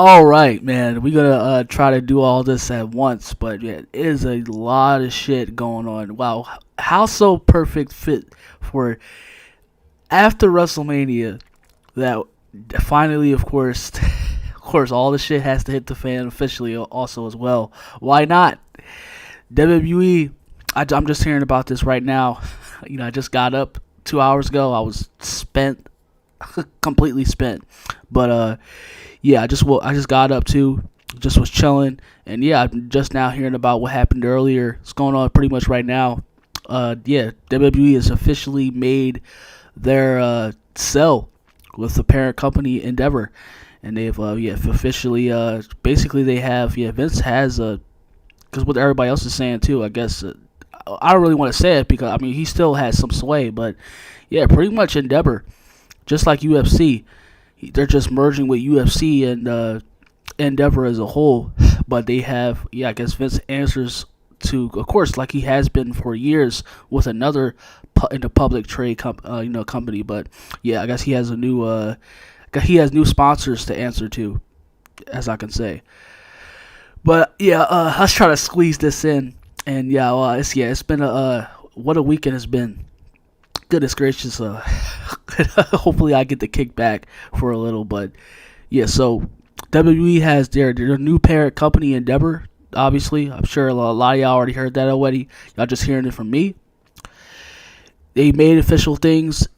All right, man. We're gonna try to do all this at once, but yeah, it is a lot of shit going on. Wow, how so perfect fit for after WrestleMania that finally, of course, of course, all the shit has to hit the fan officially also as well. Why not? WWE. I'm just hearing about this right now. I just got up 2 hours ago. I was spent, completely spent, but yeah, I just got up too, just was chilling, and yeah, I'm just now hearing about what happened earlier. It's going on pretty much right now. Yeah, WWE has officially made their sell with the parent company Endeavor, and they've officially basically they have Vince has because what everybody else is saying too. I guess I don't really want to say it because I mean he still has some sway, but yeah, pretty much Endeavor, just like UFC. They're just merging with UFC and Endeavor as a whole, but they have, I guess Vince answers to, of course, like he has been for years with another in the public trade company. But yeah, I guess he has new sponsors to answer to, as I can say. But yeah, let's try to squeeze this in, and it's been what a weekend has been. Goodness gracious, hopefully I get the kickback for a little, but yeah, so WWE has their new parent company Endeavor, obviously. I'm sure a lot of y'all already heard that already. Y'all just hearing it from me. They made things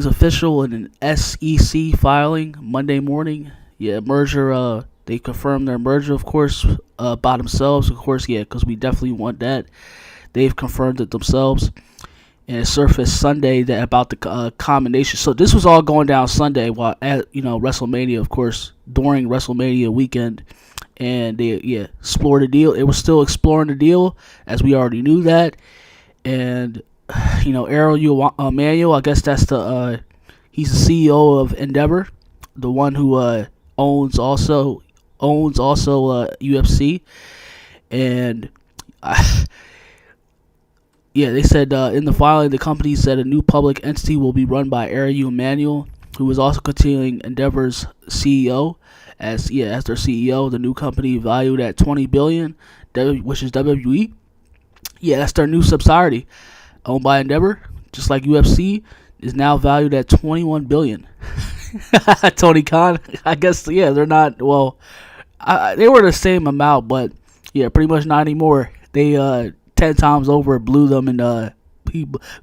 official in an SEC filing Monday morning. Yeah, merger, they confirmed their merger, of course, by themselves, of course, yeah, because we definitely want that. They've confirmed it themselves. And it surfaced Sunday that about the combination. So this was all going down Sunday while at WrestleMania, of course, during WrestleMania weekend, and they explored the deal. It was still exploring the deal as we already knew that, and Ariel Emanuel, I guess that's he's the CEO of Endeavor, the one who owns also UFC, and. Yeah, they said in the filing, the company said a new public entity will be run by Ariel Emanuel, who is also continuing Endeavor's CEO as their CEO. The new company valued at $20 billion, which is WWE. Yeah, that's their new subsidiary owned by Endeavor, just like UFC is now valued at $21 billion. Tony Khan, I guess. Yeah, they're not. Well, they were the same amount, but yeah, pretty much not anymore. They 10 times over blew them, and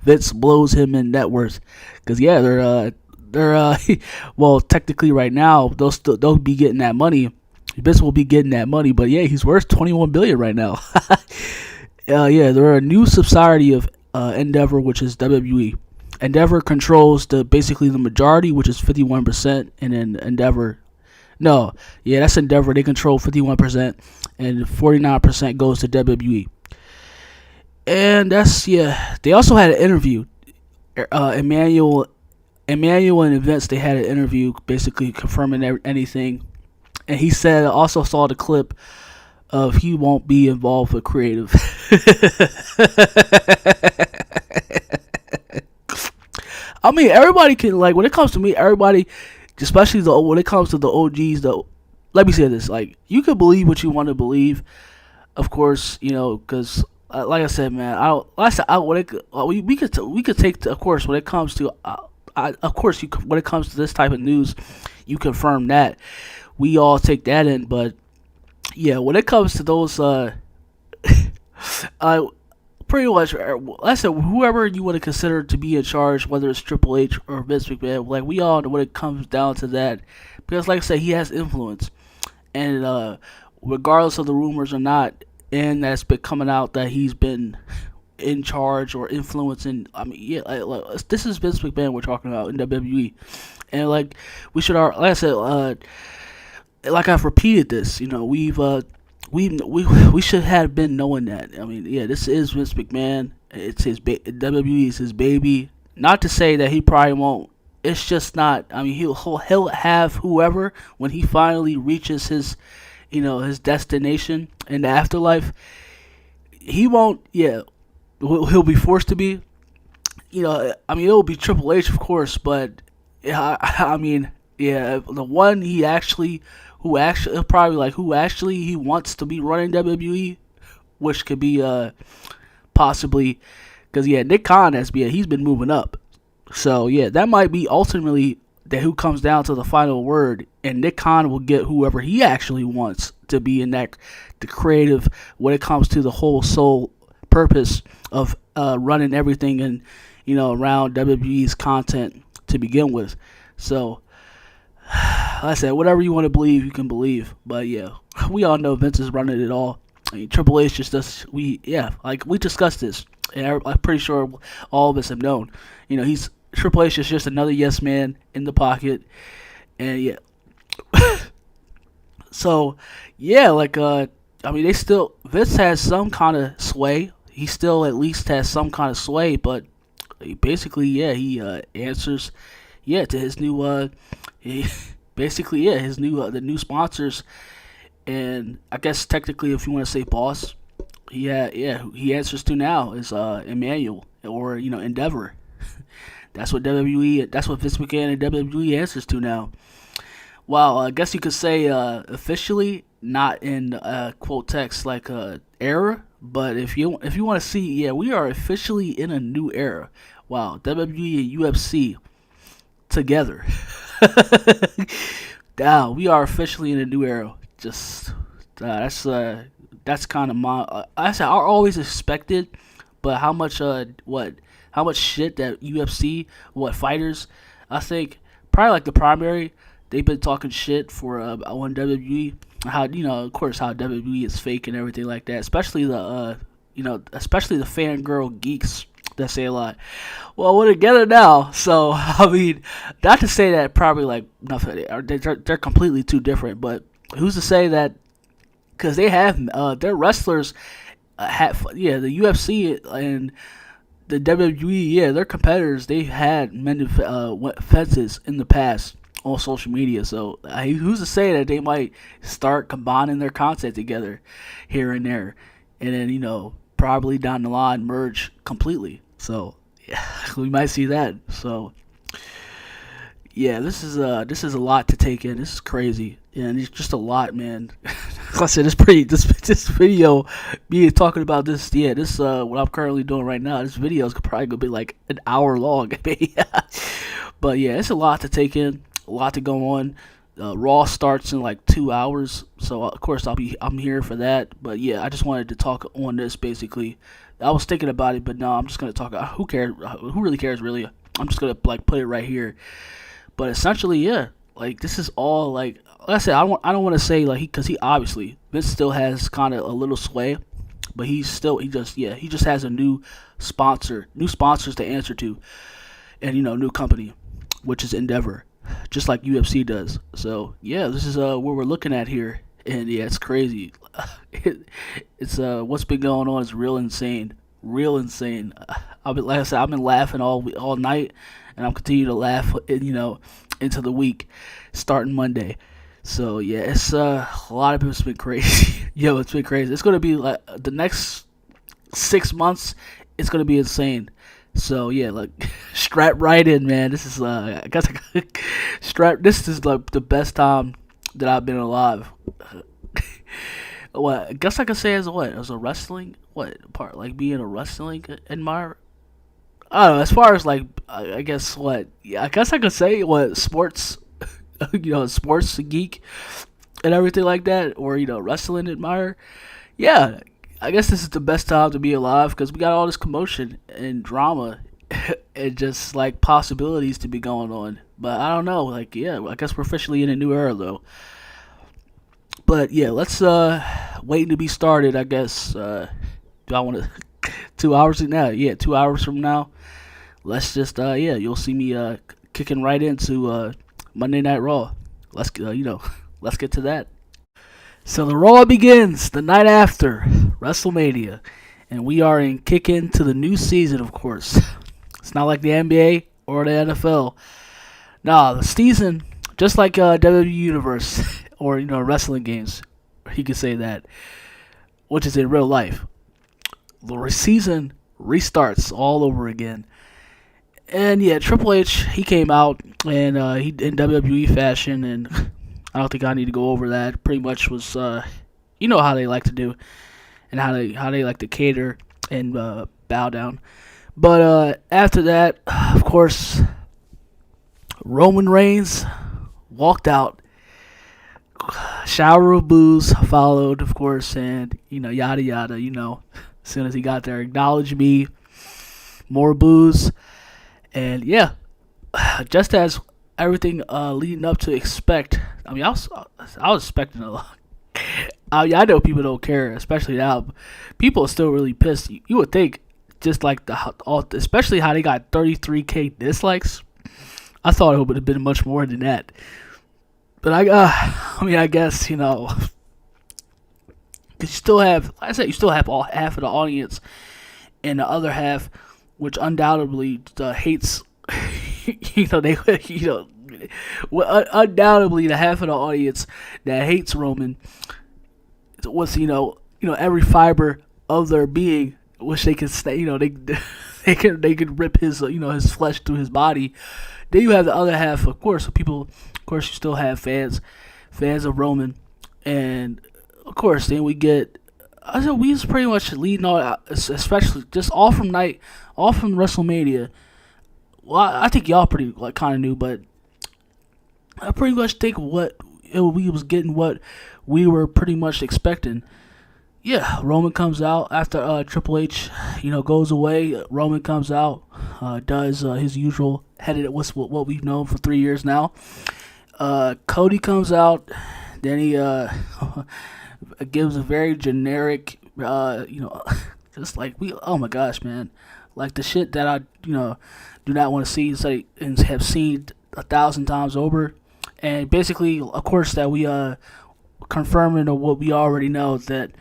Vince blows him in net worth, because yeah, they're well, technically right now they'll be getting that money. Vince will be getting that money, but yeah, he's worth $21 billion right now. Yeah, they're a new subsidiary of Endeavor, which is WWE. Endeavor controls basically the majority, which is 51%, and then that's Endeavor. They control 51%, and 49% goes to WWE. And they also had an interview. Emmanuel and Vince, they had an interview basically confirming anything. And he said, I also saw the clip of he won't be involved with creative. I mean, everybody can, like, when it comes to me, everybody, especially when it comes to the OGs, let me say this, like, you can believe what you want to believe, of course, because like I said, man, we could take, of course, when it comes to, when it comes to this type of news, you confirm that. We all take that in, but yeah, when it comes to those, pretty much, like I said, whoever you want to consider to be in charge, whether it's Triple H or Vince McMahon, like we all know when it comes down to that, because like I said, he has influence, and regardless of the rumors or not. And that's been coming out that he's been in charge or influencing. I mean, yeah, like, this is Vince McMahon we're talking about in WWE, and like we should, like I said, like I've repeated this, we should have been knowing that. I mean, yeah, this is Vince McMahon. It's his WWE is his baby. Not to say that he probably won't. It's just not. I mean, he'll have whoever when he finally reaches his destination in the afterlife. He won't, he'll be forced to be, I mean, it'll be Triple H, of course, but, I mean, the one he actually who actually probably like who actually he wants to be running WWE, which could be possibly because yeah, Nick Khan he's been moving up, so yeah, that might be ultimately that who comes down to the final word, and Nick Khan will get whoever he actually wants to be in that the creative when it comes to the whole sole purpose of running everything and around WWE's content to begin with. So like I said, whatever you want to believe, you can believe. But yeah, we all know Vince is running it all. I mean, Triple H just does. We discussed this, and I'm pretty sure all of us have known. He's Triple H is just another yes man in the pocket, and yeah. So yeah, I mean, Vince has some kind of sway. He still at least has some kind of sway, but basically, yeah, he answers, yeah, to his new his new the new sponsors, and I guess technically, if you want to say boss, he answers to now is Emmanuel or Endeavor. That's what Vince McMahon and WWE answers to now. Well, I guess you could say officially, not in quote text like era, but if you want to see, yeah, we are officially in a new era. Wow, WWE and UFC together. Wow, we are officially in a new era. Just that's kind of my. I always expected, but how much shit that UFC fighters, I think probably like the primary, they've been talking shit for on WWE, how of course how WWE is fake and everything like that, especially the fangirl geeks that say a lot. Well, we're together now, so I mean, not to say that probably like nothing. They're completely too different, but who's to say that? Because they have their wrestlers, the UFC and the WWE, yeah, their competitors. They've had mended fences in the past on social media. So who's to say that they might start combining their content together here and there, and then probably down the line merge completely. So yeah, we might see that. So yeah, this is a lot to take in. This is crazy, and it's just a lot, man. Like I said, it's pretty. This video, me talking about this, yeah, this what I'm currently doing right now. This video is probably gonna be like an hour long, but yeah, it's a lot to take in, a lot to go on. Raw starts in like 2 hours, so of course I'm here for that. But yeah, I just wanted to talk on this basically. I was thinking about it, but no, I'm just gonna talk. Who cares? Who really cares, really? I'm just gonna put it right here. But essentially, yeah, like this is all like I said. I don't want to say like because he obviously Vince still has kind of a little sway, but he just has a new sponsors to answer to, and new company, which is Endeavor, just like UFC does. So yeah, this is what we're looking at here, and yeah, it's crazy. It's what's been going on is real insane. Like I said, I've been laughing all night, and I'm continuing to laugh, into the week, starting Monday. So yeah, it's a lot of it's been crazy. Yo, it's been crazy. It's gonna be like the next 6 months. It's gonna be insane. So yeah, like strap right in, man. This is I guess This is like the best time that I've been alive. What I guess I could say as a wrestling part, like being a wrestling admirer. I don't know. As far as like, I guess I guess I could say sports, sports geek and everything like that, or wrestling admirer. Yeah, I guess this is the best time to be alive because we got all this commotion and drama and just like possibilities to be going on. But I don't know. Like, yeah, I guess we're officially in a new era though. But yeah, let's waiting to be started. I guess. Do I want to 2 hours from now? Yeah, 2 hours from now. Let's just you'll see me kicking right into Monday Night Raw. Let's let's get to that. So the Raw begins the night after WrestleMania, and we are in kick into the new season. Of course, it's not like the NBA or the NFL. Nah, the season just like WWE Universe. Or wrestling games, he could say that, which is in real life. The season restarts all over again, and yeah, Triple H he came out and he in WWE fashion, and I don't think I need to go over that. Pretty much was, you know how they like to do, and how they like to cater and bow down. But after that, of course, Roman Reigns walked out. Shower of boos followed, of course, and yada yada. As soon as he got there, acknowledge me, more boos, and yeah, just as everything leading up to expect. I mean, I was expecting a lot. I know people don't care, especially now. People are still really pissed. You would think, just like especially how they got 33K dislikes. I thought it would have been much more than that. But I mean, I guess because you still have, like I said, you still have half of the audience, and the other half, which undoubtedly hates, undoubtedly the half of the audience that hates Roman, was every fiber of their being, wish they could stay, they could rip his his flesh through his body. Then you have the other half, of course, people. Of course, you still have fans of Roman, and of course, then we get. I said we was pretty much leading all, especially just all from WrestleMania. Well, I think y'all pretty kind of knew, but I pretty much think we was getting what we were pretty much expecting. Yeah, Roman comes out after Triple H, goes away. Roman comes out, does his usual headed what we've known for 3 years now. Cody comes out, then he gives a very generic, just like oh my gosh, man, like the shit that I do not want to see and have seen 1,000 times over, and basically, of course, that we confirming what we already know, that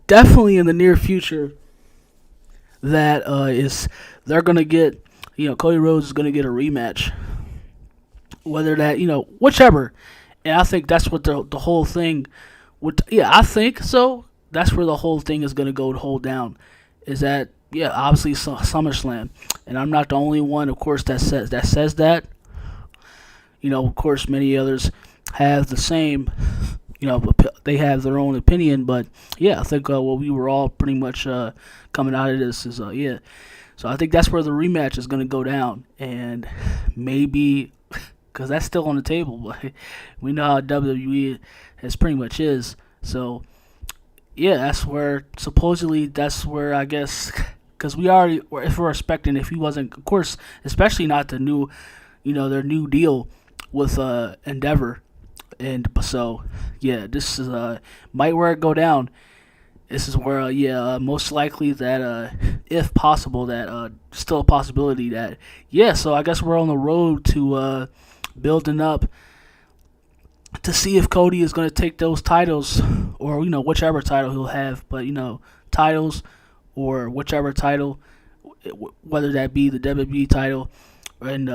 definitely in the near future that they're gonna get Cody Rhodes is gonna get a rematch. Whether that, whichever. And I think that's what the whole thing would, I think so. That's where the whole thing is going to go to hold down. Is that, obviously SummerSlam. And I'm not the only one, of course, that says that. Of course, many others have the same, they have their own opinion. But, I think what we were all pretty much coming out of this is, So I think that's where the rematch is going to go down. And maybe, because that's still on the table, but we know how WWE has pretty much is. So, that's where I guess, because if we're expecting, if he wasn't, of course, especially not the new, their new deal with Endeavor. And so, this is might where it go down. This is where, most likely that, if possible, that still a possibility that, so I guess we're on the road to building up to see if Cody is going to take those titles, or whichever title he'll have, but titles or whichever title, whether that be the WWE title, and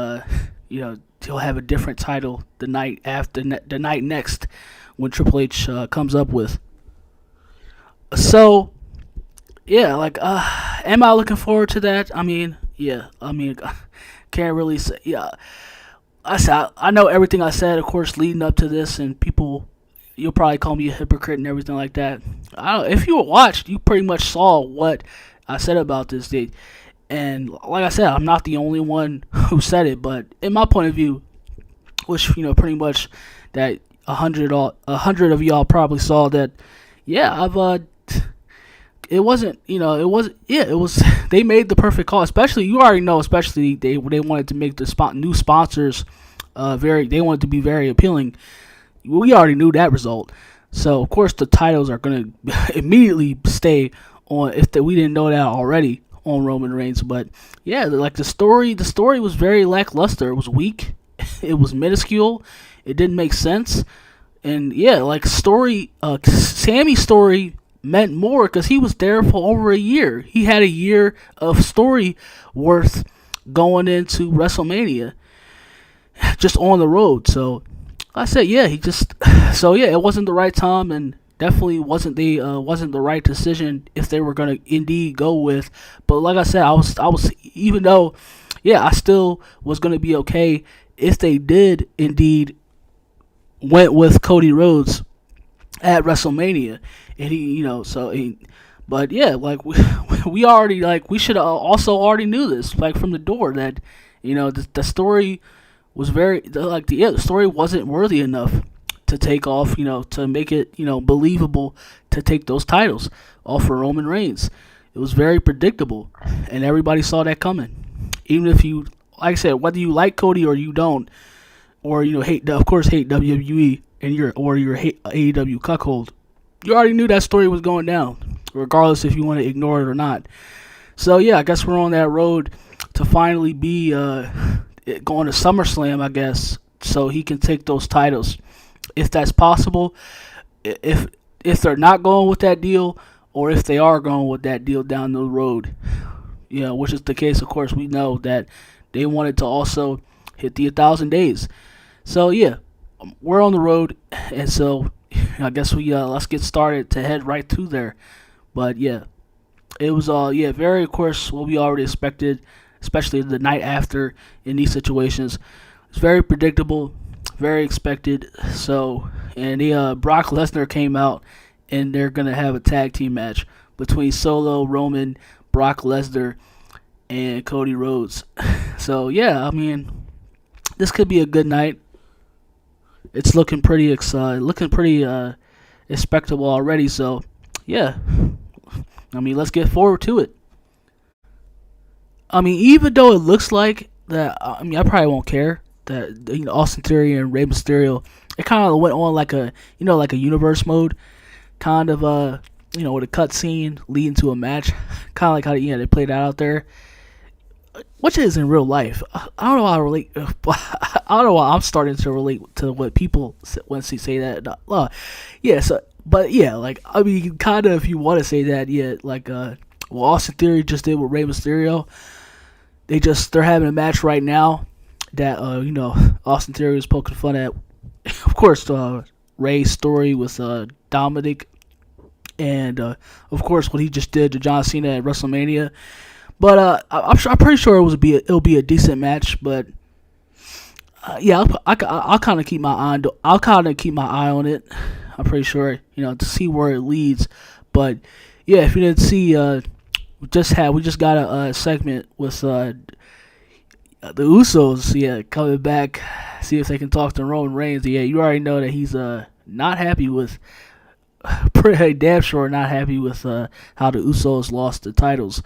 he'll have a different title the night after, the night next, when Triple H comes up with. So am I looking forward to that? I mean, can't really say. I know everything I said, of course, leading up to this, and people, you'll probably call me a hypocrite and everything like that. If you watched, you pretty much saw what I said about this date. And like I said, I'm not the only one who said it, but in my point of view, which, pretty much that 100 of y'all probably saw that, it wasn't, it was, they made the perfect call, especially, you already know, especially they wanted to make the new sponsors they wanted to be very appealing. We already knew that result. So, of course, the titles are going to immediately stay on, we didn't know that already, on Roman Reigns. But, the story was very lackluster. It was weak. It was minuscule. It didn't make sense. And, Sammy's story meant more because he was there for over a year. He had a year of story worth going into WrestleMania, just on the road. So I said, it wasn't the right time, and definitely wasn't the right decision if they were gonna indeed go with. But like I said, I was even though, I still was gonna be okay if they did indeed went with Cody Rhodes at WrestleMania, and but yeah, like we already like we should also already knew this like from the door that the story was the story wasn't worthy enough to take off, to make it, believable to take those titles off for Roman Reigns. It was very predictable, and everybody saw that coming. Even if you, like I said, whether you like Cody or you don't, or hate, of course, hate WWE and you're hate AEW cuckold, you already knew that story was going down, regardless if you want to ignore it or not. So yeah, I guess we're on that road to finally be going to SummerSlam, I guess, so he can take those titles, if that's possible. If they're not going with that deal, or if they are going with that deal down the road, which is the case. Of course, we know that they wanted to also hit the 1,000 days. So yeah, we're on the road, and so I guess we let's get started to head right through there. But yeah, it was very, of course, what we already expected, especially the night after in these situations. It's very predictable, very expected. So, and Brock Lesnar came out, and they're gonna have a tag team match between Solo, Roman, Brock Lesnar, and Cody Rhodes. So yeah, I mean, this could be a good night. It's looking pretty expectable already. So yeah, I mean, let's get forward to it. I mean, even though it looks like that, I mean, I probably won't care that Austin Theory and Rey Mysterio, it kind of went on like a like a universe mode, kind of with a cut scene leading to a match, kind of like how they played that out there, which is in real life. I don't know how to relate. I don't know why I'm starting to relate to what people when they say that. Yeah, so but yeah, like I mean, kind of if you want to say that, yeah, like well, Austin Theory just did with Rey Mysterio. They're having a match right now that Austin Theory was poking fun at. Of course, Rey's story with Dominic, and of course what he just did to John Cena at WrestleMania. But I'm pretty sure it'll be a decent match. But yeah, I'll kind of keep my eye on it. I'm pretty sure to see where it leads. But yeah, if you didn't see, we just got a segment with the Usos. Yeah, coming back, see if they can talk to Roman Reigns. Yeah, you already know that he's not happy with. Pretty damn sure not happy with how the Usos lost the titles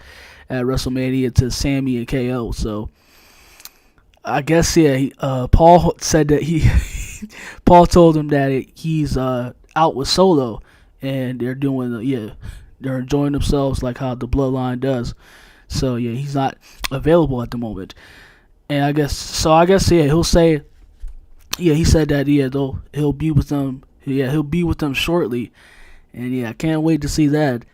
at WrestleMania to Sammy and KO. So I guess Paul said that Paul told him that he's out with Solo, and they're doing they're enjoying themselves like how the Bloodline does. So yeah, he's not available at the moment, and I guess he'll say he said that he'll be with them. Yeah, he'll be with them shortly, and yeah, I can't wait to see that.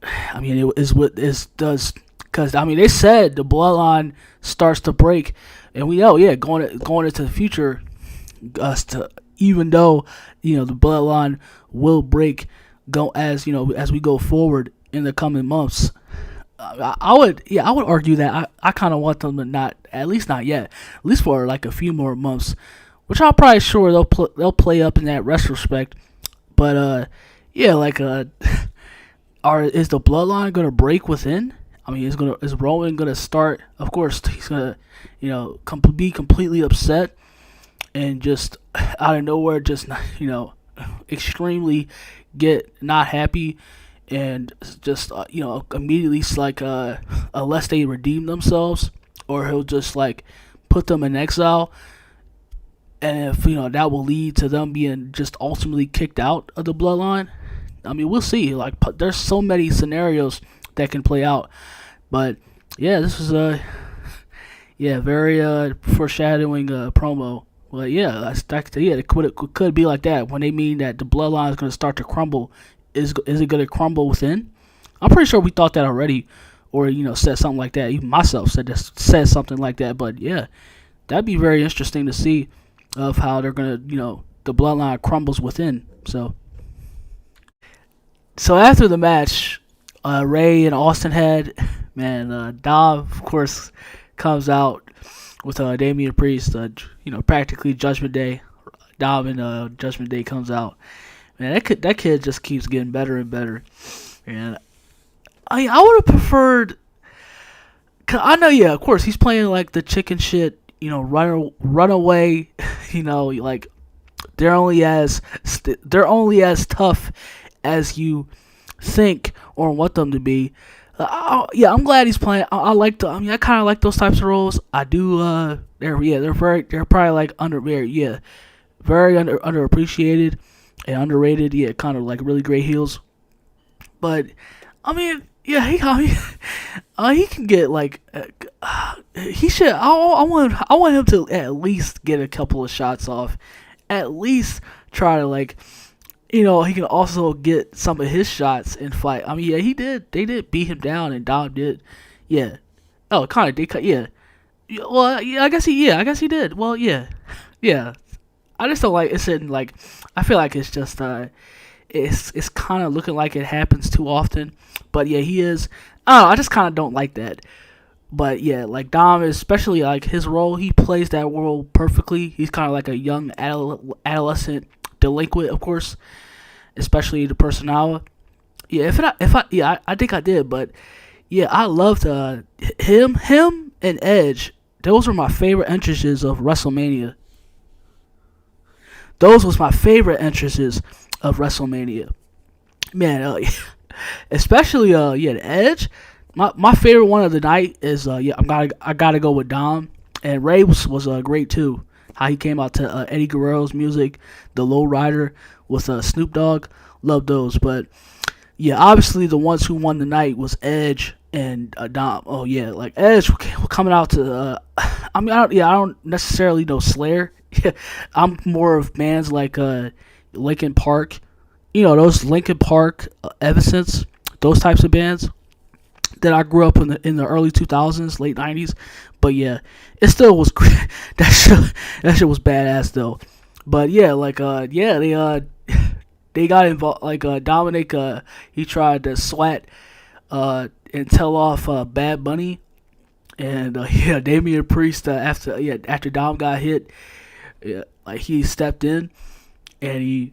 I mean, it is what this does, because I mean they said the bloodline starts to break, and we know going into the future, even though the bloodline will break, as we go forward in the coming months. I would argue that I kind of want them to not, at least not yet, at least for like a few more months, which I'm probably sure they'll play up in that retrospect. But like is the bloodline gonna break within? I mean, is Roman gonna start? Of course, he's gonna be completely upset and just out of nowhere, just extremely get not happy, and just immediately like unless they redeem themselves, or he'll just like put them in exile. And if that will lead to them being just ultimately kicked out of the bloodline, I mean, we'll see. Like, there's so many scenarios that can play out. But yeah, this was very foreshadowing promo. Well, yeah, it could be like that when they mean that the bloodline is going to start to crumble. Is it going to crumble within? I'm pretty sure we thought that already, or said something like that. Even myself said something like that. But yeah, that'd be very interesting to see of how they're gonna, the bloodline crumbles within. So after the match, Rey and Austin had, Dom, of course, comes out with Damian Priest, practically Judgment Day, Dom and Judgment Day comes out. Man, that kid just keeps getting better and better. And I would have preferred. Cause I know, yeah, of course he's playing like the chicken shit. Run away. Like they're only as tough as you think or want them to be. Yeah, I'm glad he's playing. I kind of like those types of roles. I do. They're probably like very underappreciated and underrated. Yeah, kind of like really great heels. But I mean, yeah, he can get like he should. I want him to at least get a couple of shots off. At least try to like. He can also get some of his shots in fight. I mean, yeah, he did. They did beat him down, and Dom did. Yeah. Oh, kind of. Yeah. Well, yeah. I guess he did. Well, yeah. Yeah. I just don't like. It's in like. I feel like it's just. It's kind of looking like it happens too often. But yeah, he is. I just kind of don't like that. But yeah, like Dom, especially like his role, he plays that role perfectly. He's kind of like a young adolescent delinquent, of course, especially the personality. Yeah, I think I did, but yeah, I loved him and Edge. Those were my favorite entrances of WrestleMania. Those was my favorite entrances of WrestleMania. Man, especially the Edge. My favorite one of the night is I gotta go with Dom, and Ray was great too. How he came out to Eddie Guerrero's music, the Low Rider with Snoop Dogg, love those. But yeah, obviously the ones who won the night was Edge and Dom. Oh yeah, like Edge coming out to. I don't necessarily know Slayer. I'm more of bands like Linkin Park. Those Linkin Park, Evanescence, those types of bands that I grew up in the early 2000s, late 90s. But yeah, it still was great. That shit was badass though. But yeah, like they got involved. Like Dominic, he tried to swat and tell off Bad Bunny, and Damian Priest after Dom got hit, like he stepped in and he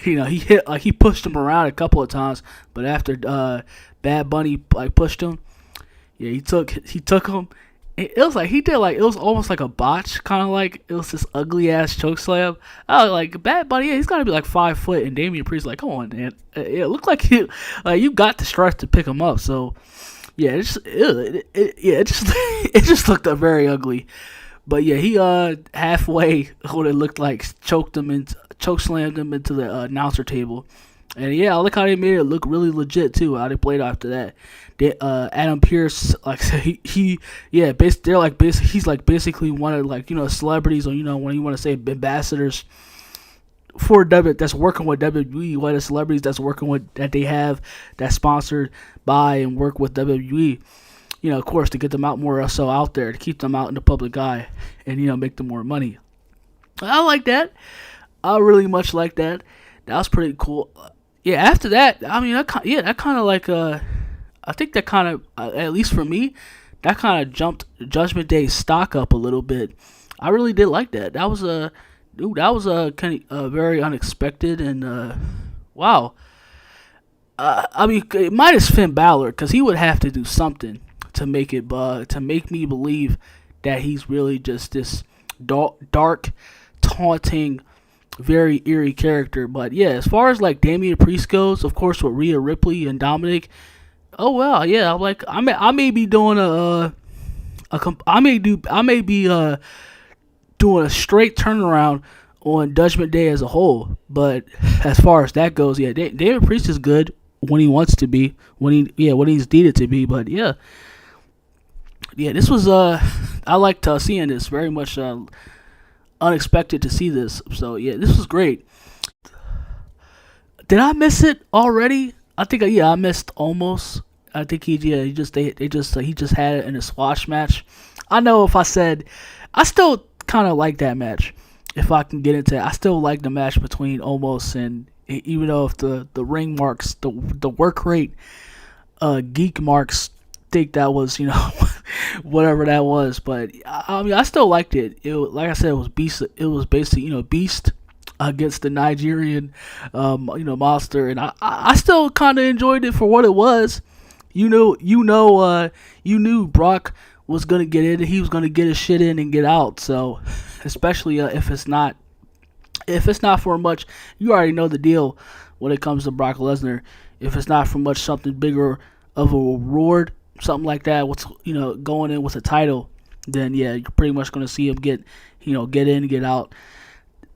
he pushed him around a couple of times, but after Bad Bunny like pushed him, yeah, he took him. It was like he did it was almost like a botch, kind of like it was this ugly ass choke slam. Oh, like Bad Bunny, yeah, he's gotta be like 5 foot, and Damian Priest like, come on, man, it looked like you got the strength to pick him up. So yeah, it just looked very ugly. But yeah, he halfway what it looked like choke slammed him into the announcer table. And yeah, I like how they made it look really legit too. How they played after that. Adam Pearce, like they're like he's like basically one of like celebrities, or when you want to say ambassadors for that's working with WWE. One of the celebrities that's working with that they have that's sponsored by and work with WWE. Of course, to get them out more so out there, to keep them out in the public eye, and make them more money. I like that. I really much like that. That was pretty cool. Yeah, after that, I mean, that kind of like I think that kind of at least for me, that kind of jumped Judgment Day's stock up a little bit. I really did like that. That was kind of very unexpected, and wow. I mean, minus Finn Balor, because he would have to do something to make me believe that he's really just this dark, taunting, very eerie character. But yeah, as far as like Damian Priest goes, of course with Rhea Ripley and Dominic, oh well, yeah, like I may be doing doing a straight turnaround on Judgment Day as a whole. But as far as that goes, yeah, Damian Priest is good when he wants to be, when he's needed to be. But yeah, this was I liked seeing this very much. Unexpected to see this, so yeah, this was great. Did I miss it already? I think I missed almost. I think he just had it in a squash match. I know if I said I still kind of like that match. If I can get into it, I still like the match between Omos and, even though if the ring marks the work rate, geek marks think that was, whatever that was. But I mean, I still liked it. Like I said, it was beast. It was basically, Beast against the Nigerian, monster, and I still kind of enjoyed it for what it was. You knew Brock was gonna get in. He was gonna get his shit in and get out. So, especially if it's not for much, you already know the deal when it comes to Brock Lesnar. If it's not for much, something bigger of a reward, something like that, what's going in with a title, then yeah, you're pretty much gonna see him get in, get out.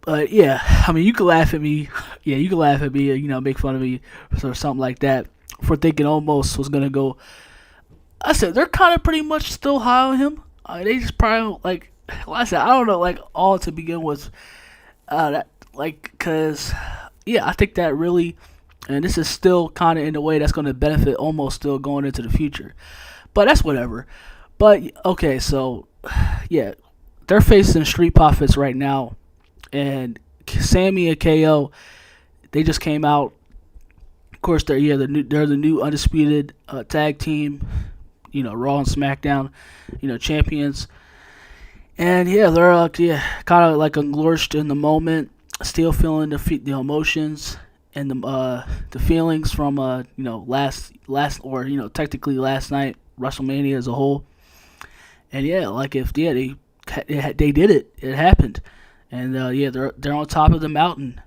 But yeah, I mean, you can laugh at me. Yeah, you can laugh at me. Make fun of me or something like that for thinking Almost was gonna go. I said they're kind of pretty much still high on him. They just probably I said, I don't know, all to begin with. Cause yeah, I think that really, and this is still kind of in a way that's going to benefit Almost still going into the future. But that's whatever. But okay, so yeah, they're facing Street Profits right now, and Sammy and KO, they just came out. Of course, they're the new undisputed tag team, Raw and SmackDown, champions. And yeah, they're kind of engorged in the moment, still feeling the emotions and the feelings from last or technically last night WrestleMania as a whole. And yeah, they did it happened, and they're on top of the mountain,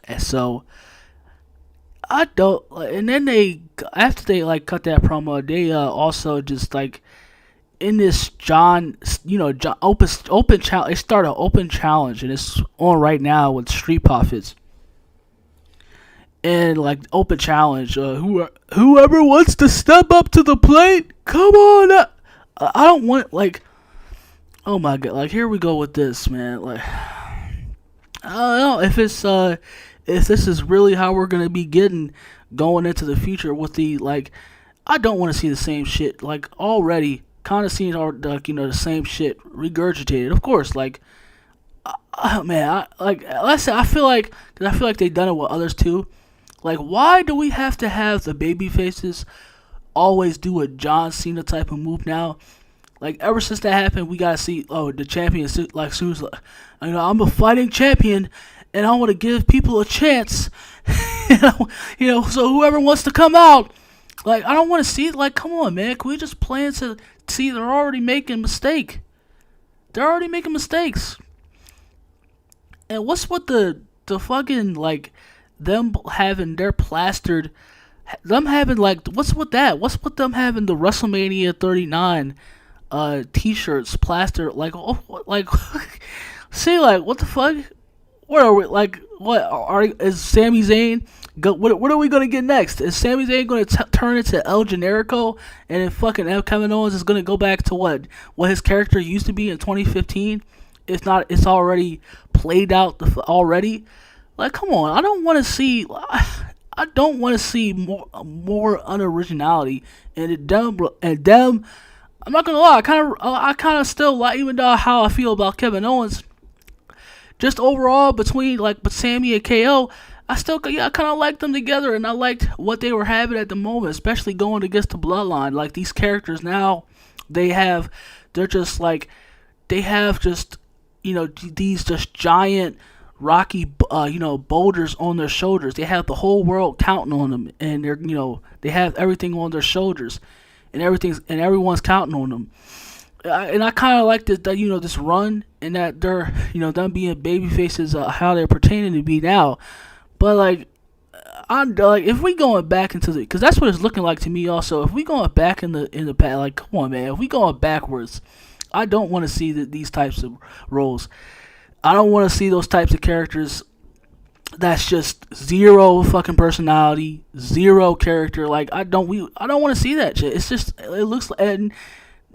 and so I don't. And then after they cut that promo, they also just in this John open challenge. They start an open challenge, and it's on right now with Street Profits. And open challenge, whoever wants to step up to the plate, come on. I don't want oh my god, here we go with this, man. I don't know if this is really how we're gonna be getting going into the future with the I don't want to see the same shit already. Kind of seeing the same shit regurgitated. Of course, man, I feel like they've done it with others too. Why do we have to have the baby faces always do a John Cena type of move now? Ever since that happened, we gotta see the champion Sue's I'm a fighting champion and I want to give people a chance. So whoever wants to come out, I don't want to see it. Come on, man, can we just plan to see? They're already making mistakes. And what's with the fucking them having their plastered, them having what's with that? What's with them having the WrestleMania 39 t-shirts plastered see what the fuck? What are we is Sami Zayn what are we gonna get next? Is Sami Zayn gonna turn into El Generico, and then fucking Kevin Owens is gonna go back to what his character used to be in 2015? If not, it's already played out already. Come on, I don't want to see more unoriginality and them. I'm not gonna lie, I kind of still like, even though how I feel about Kevin Owens, just overall between Sammy and KO, I kind of liked them together, and I liked what they were having at the moment, especially going against the Bloodline. These characters now, they have these just giant rocky boulders on their shoulders. They have the whole world counting on them, and they have everything on their shoulders, and everyone's counting on them. And I kind of like this run, and that they're them being baby faces, how they're pertaining to be now. But if we going back into because that's what it's looking like to me. Also, if we going back in the past, come on, man, if we going backwards, I don't want to see these types of roles. I don't want to see those types of characters. That's just zero fucking personality, zero character. I don't want to see that shit. It's just, it looks, and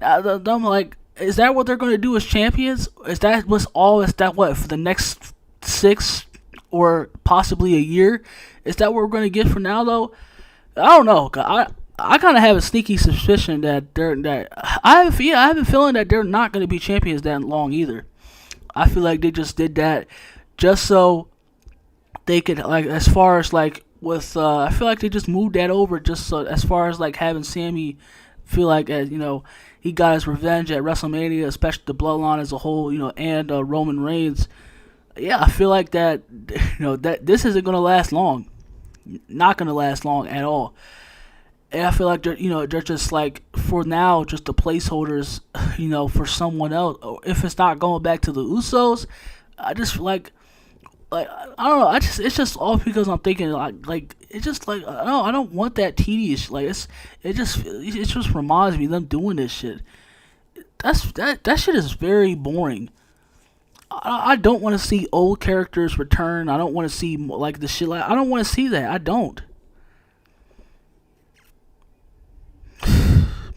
I'm is that what they're going to do as champions? Is that what for the next 6 or possibly a year? Is that what we're going to get for now though? I don't know. I kind of have a sneaky suspicion that I have a feeling that they're not going to be champions that long either. I feel like they just did that just so they could as far as with I feel like they just moved that over just so as far as having Sammy feel like he got his revenge at WrestleMania, especially the Bloodline as a whole, and Roman Reigns. Yeah, I feel like that that this isn't gonna last long, not gonna last long at all. And I feel like they're just like for now just the placeholders, for someone else. Or if it's not going back to the Usos, I just like I don't know. It's just all because I'm thinking like it's just like I don't want that tedious. Like it just reminds me of them doing this shit. That shit is very boring. I don't want to see old characters return. I don't want to see like the shit. Like I don't want to see that. I don't.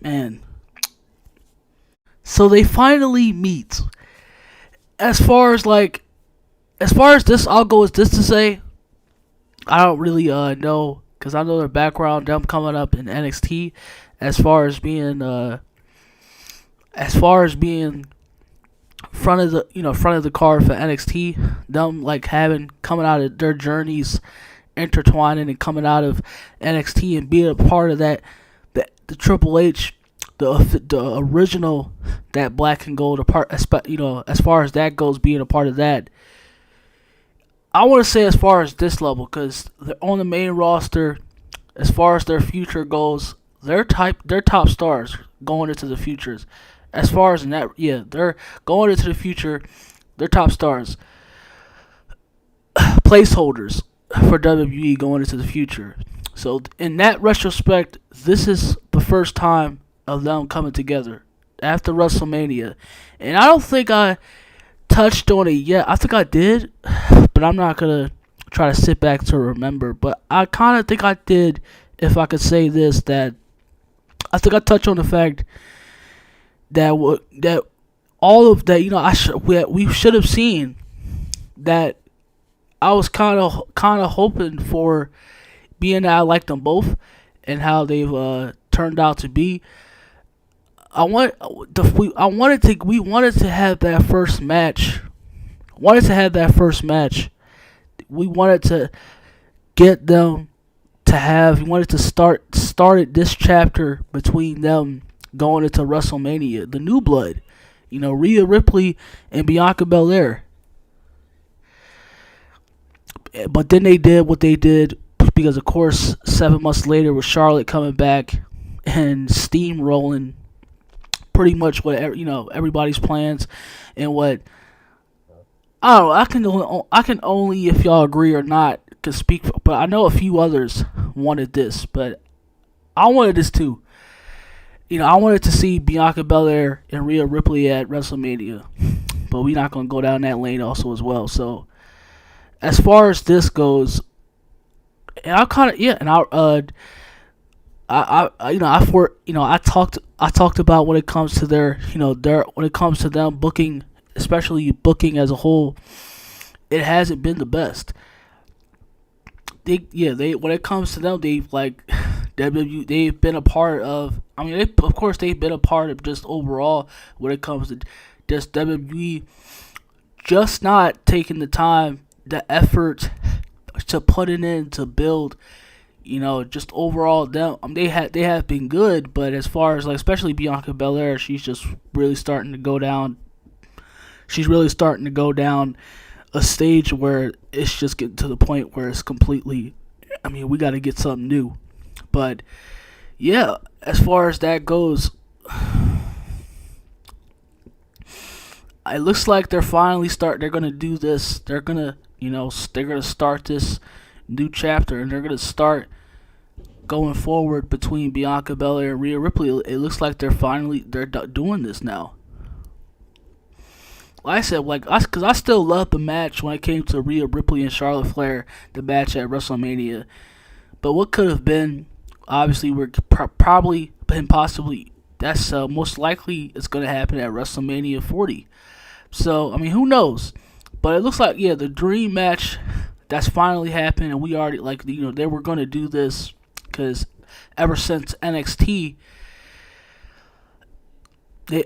Man. So they finally meet. As far as this, I'll go as this to say, I don't really know because I know their background. Them coming up in NXT, as far as being front of the card for NXT. Them like coming out of their journeys, intertwining and coming out of NXT and being a part of that, the Triple H, the original, that black and gold part. As far as that goes, being a part of that. I want to say as far as this level, because they're on the main roster, as far as their future goes, they're top stars going into the futures. As far as they're going into the future, they're top stars. Placeholders for WWE going into the future. So in that retrospect, this is the first time of them coming together after WrestleMania. And I don't think I touched on it yet. I think I did, but I'm not gonna try to sit back to remember. But I kind of think I did, if I could say this, that I think I touched on the fact that all of that we should have seen that. I was kind of hoping for, being that I like them both and how they've turned out to be. We wanted to have that first match. We wanted to get them to have. We wanted to started this chapter between them going into WrestleMania, the new blood. Rhea Ripley and Bianca Belair. But then they did what they did because, of course, 7 months later with Charlotte coming back and steamrolling pretty much what everybody's plans and what I don't know. I can only, if y'all agree or not, can speak. But I know a few others wanted this, but I wanted this too. I wanted to see Bianca Belair and Rhea Ripley at WrestleMania, but we're not gonna go down that lane also as well. So. As far as this goes, and I talked about when it comes to when it comes to them booking, especially booking as a whole, it hasn't been the best. When it comes to them, they've been a part of. Of course they've been a part of just overall when it comes to just WWE, just not taking the time. The effort to put it in to build, just overall them. They have been good, but as far as especially Bianca Belair, she's just really starting to go down. She's really starting to go down a stage where it's just getting to the point where it's completely. We got to get something new, but yeah, as far as that goes. It looks like they're gonna do this. They're gonna start this new chapter, and they're gonna start going forward between Bianca Belair and Rhea Ripley. It looks like they're doing this now. Like I said, because I still love the match when it came to Rhea Ripley and Charlotte Flair, the match at WrestleMania. But what could have been, obviously, probably and possibly, that's most likely it's gonna happen at WrestleMania 40. So, who knows? But it looks like, the dream match that's finally happened, and we already, they were going to do this because ever since NXT,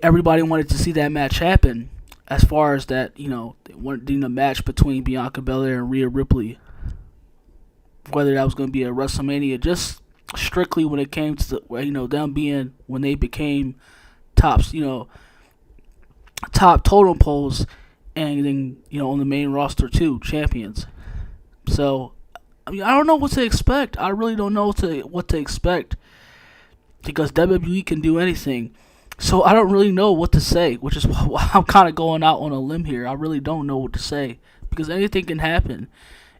everybody wanted to see that match happen. As far as that, they wanted a match between Bianca Belair and Rhea Ripley. Whether that was going to be a WrestleMania, just strictly when it came to them being when they became tops, top totem poles, and then on the main roster too, champions. So I don't know what to expect. I really don't know what to expect because WWE can do anything. So I don't really know what to say, which is why I'm kind of going out on a limb here. I really don't know what to say because anything can happen,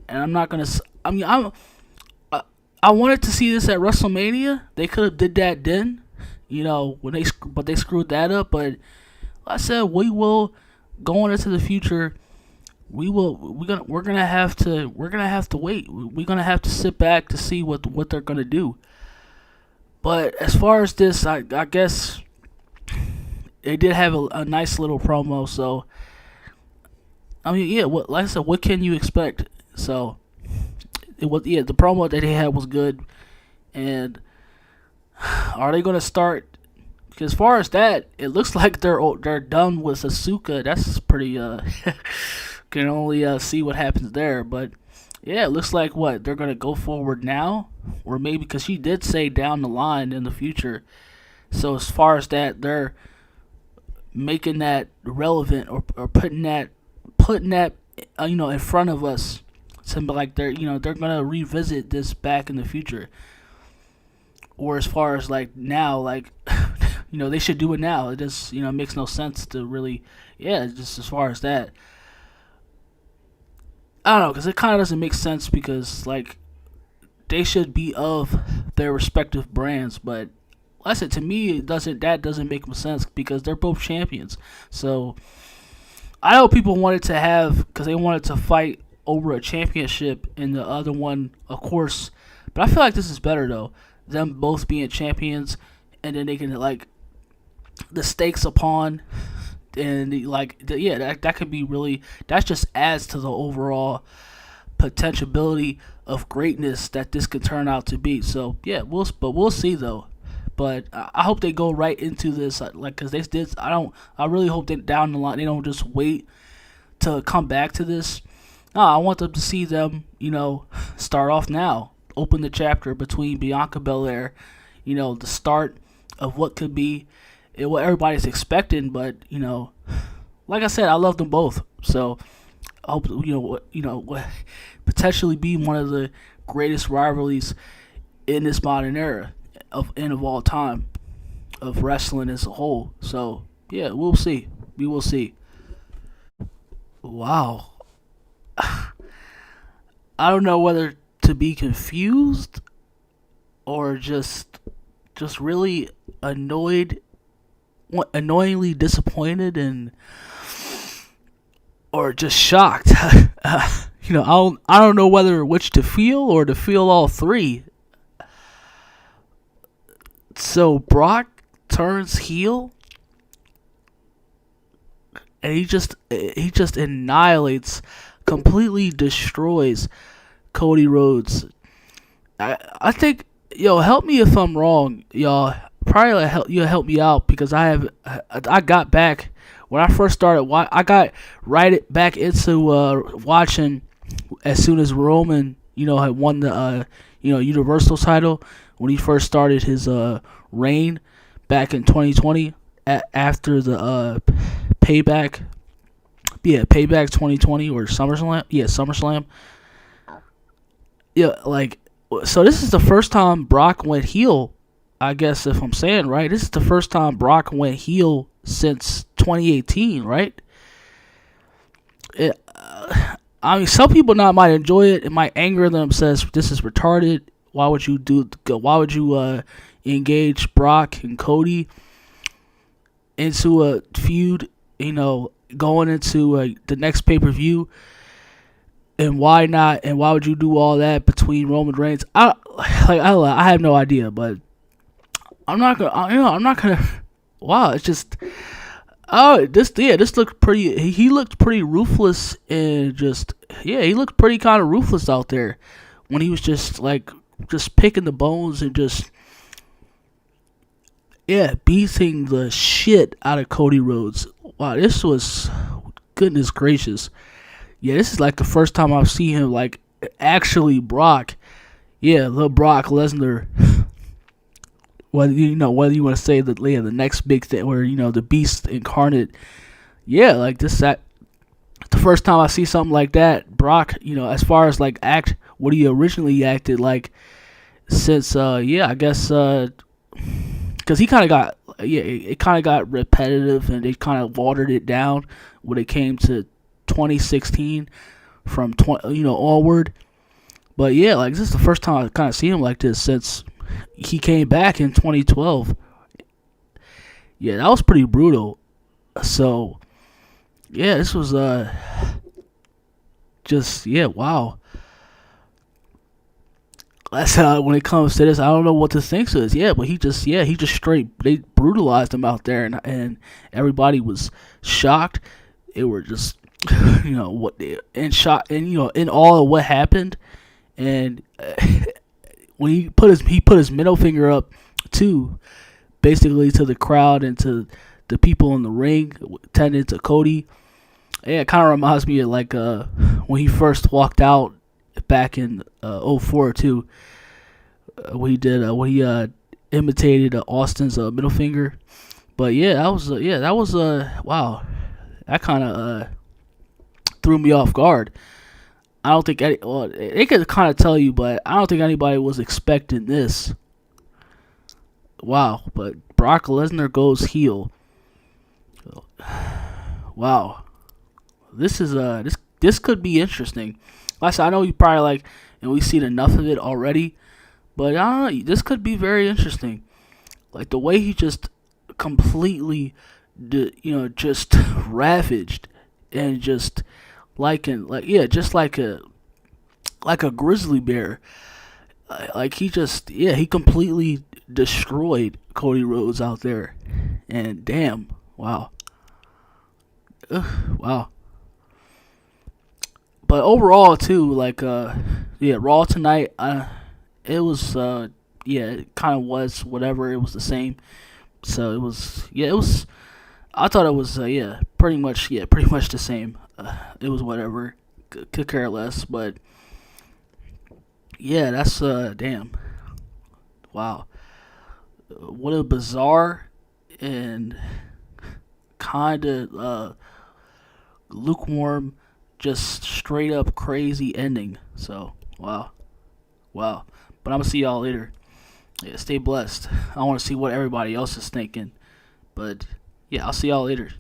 and I'm not gonna. I mean, I wanted to see this at WrestleMania. They could have did that then, but they screwed that up. But like I said, we will going into the future. We're gonna have to wait. We're gonna have to sit back to see what they're gonna do. But as far as this, I guess they did have a nice little promo. So I mean, yeah, like I said, what can you expect? So the promo that they had was good. And are they gonna start? Because as far as that, it looks like they're done with Asuka. That's pretty. Can only see what happens there, but yeah, it looks like they're gonna go forward now, or maybe because she did say down the line in the future. So as far as that, they're making that relevant or putting that in front of us. Something like they're gonna revisit this back in the future, or as far as like now, like they should do it now. It just makes no sense to really, just as far as that. I don't know, because it kind of doesn't make sense because, like, they should be of their respective brands, but like I said, to me, that doesn't make sense because they're both champions. So, I know people wanted to have, because they wanted to fight over a championship in the other one, of course, but I feel like this is better, though. Them both being champions, and then they can, like, the stakes upon and that could be really, that just adds to the overall potentiality of greatness that this could turn out to be. So we'll see though. But I hope they go right into this, like, because they did. I really hope that down the line they don't just wait to come back to this. No, I want them to see them, start off now, open the chapter between Bianca Belair, the start of what could be what everybody's expecting, but like I said, I love them both. So I hope potentially be one of the greatest rivalries in this modern era of all time of wrestling as a whole. So yeah, we'll see. We will see. Wow. I don't know whether to be confused or just really annoyingly disappointed or just shocked. I don't know whether which to feel or to feel all three. So Brock turns heel and he just annihilates, completely destroys Cody Rhodes. I think, help me if I'm wrong, y'all. Probably you'll help me out because I got back when I first started. I got right back into watching as soon as Roman had won the Universal title when he first started his reign back in 2020 after the Payback 2020 or SummerSlam. So this is the first time Brock went heel. I guess if I'm saying right, this is the first time Brock went heel since 2018, right? Some people might enjoy it. It might anger them. Says this is retarded. Why would you engage Brock and Cody into a feud? Going into the next pay-per-view. And why not? And why would you do all that between Roman Reigns? I have no idea, but I'm not gonna. Wow, it's just. This looked pretty. He looked pretty ruthless and he looked pretty kind of ruthless out there when he was just picking the bones and beating the shit out of Cody Rhodes. Wow, this was, goodness gracious. Yeah, this is like the first time I've seen him actually Brock. Yeah, the Brock Lesnar whether you want to say that, yeah, the next big thing, where the Beast incarnate. Yeah, like this, that the first time I see something like that, Brock, as far as like act what he originally acted like, since yeah, I guess because he kind of got, yeah, it kind of got repetitive, and they kind of watered it down when it came to 2016 from onward. But yeah, like this is the first time I kind of seen him like this since he came back in 2012. Yeah, that was pretty brutal. So yeah, this was just, yeah, wow. That's how, when it comes to this, I don't know what to think of this. Yeah, but he just straight, they brutalized him out there, and everybody was shocked. They were just what they in shock, and in all of what happened. And when he put his middle finger up too, basically to the crowd and to the people in the ring, tending to Cody. Yeah, it kind of reminds me of like when he first walked out back in 04 too. When he imitated Austin's middle finger. But yeah, that was wow. That kind of threw me off guard. I don't think they could kind of tell you, but I don't think anybody was expecting this. Wow, but Brock Lesnar goes heel. Wow, this is this could be interesting. Like I said, I know you probably like, and we've seen enough of it already, but I don't know. This could be very interesting. Like the way he just completely, just ravaged, and just just like a grizzly bear. Like he completely destroyed Cody Rhodes out there, and damn, wow, wow. But overall too, like Raw tonight, it was it kind of was whatever. It was the same. So it was. I thought it was pretty much the same. It was whatever. Could care less, but yeah, that's damn. Wow. What a bizarre and kind of lukewarm, just straight up crazy ending. So, wow. But I'm going to see y'all later. Yeah, stay blessed. I want to see what everybody else is thinking. But, yeah, I'll see y'all later.